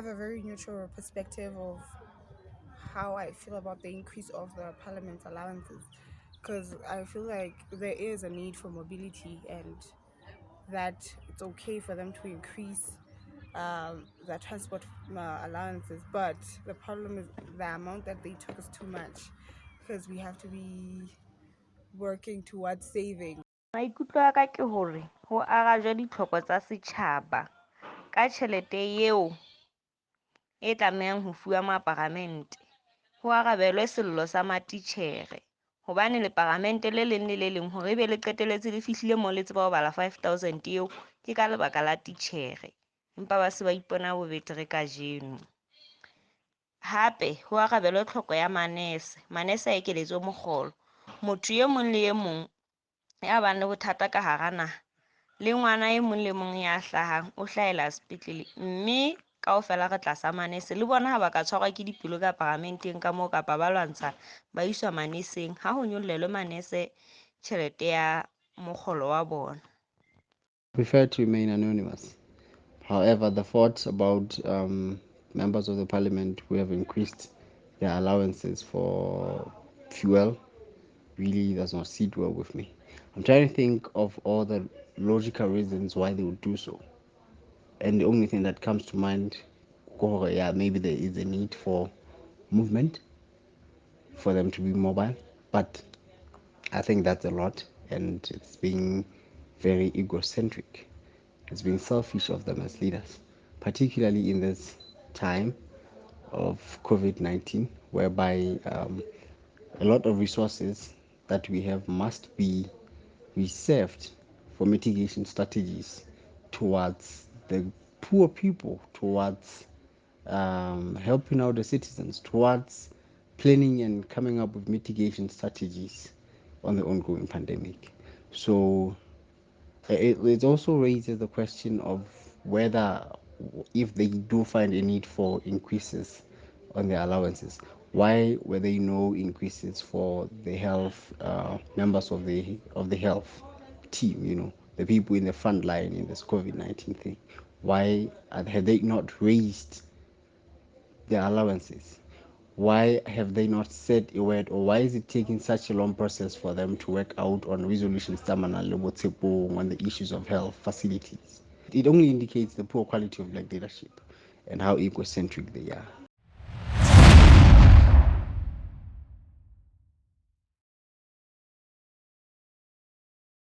a very neutral perspective of how I feel about the increase of the parliament allowances because I feel like there is a need for mobility and that it's okay for them to increase the transport allowances, but the problem is the amount that they took is too much because we have to be working towards saving. Maikutlo a ka ke hore ho aga jwa ditlhoko tsa setjhaba ka tjhelete eo e tlamehang ho fuwa maparamente ho arabelwe sello sa matitjhere hobane leparamente le leng le le leng hore ebe le qeteletse le fihlile mo le tseba ho bala 5000 eo ke ka lebaka la titjhere empa ba se ba ipona bo betere ka jeno hape ho arabelwe tlhoko ya manese a ekeletswe mokgolo motho e mong le e mong ya bang le bothata ka hara naha le ngwana e mong le mong ya hlahang o hlahela sepetlele mme kaofela re tlasa manese le bona ha ba ka tshwarwa ke dipelo ka paramenteng ka moo kapa ba lwantsha ba iswa maneseng ha ho nyollelwe manese tjhelete ya mokgolo wa bona. Prefer to remain anonymous. However, the thoughts about members of the parliament who have increased their allowances for fuel really does not sit well with me. I'm trying to think of all the logical reasons why they would do so. And the only thing that comes to mind, yeah, maybe there is a need for movement for them to be mobile. But I think that's a lot, and it's being very egocentric. It's being selfish of them as leaders, particularly in this time of COVID 19, whereby a lot of resources that we have must be reserved for mitigation strategies towards the poor people, towards helping out the citizens, towards planning and coming up with mitigation strategies on the ongoing pandemic. So it also raises the question of whether, if they do find a need for increases on their allowances, why were there no increases for the health members of the health team? The people in the front line in this COVID-19 thing. Why had they not raised their allowances? Why have they not said a word, or why is it taking such a long process for them to work out on resolutions on the issues of health facilities? It only indicates the poor quality of black leadership and how egocentric they are.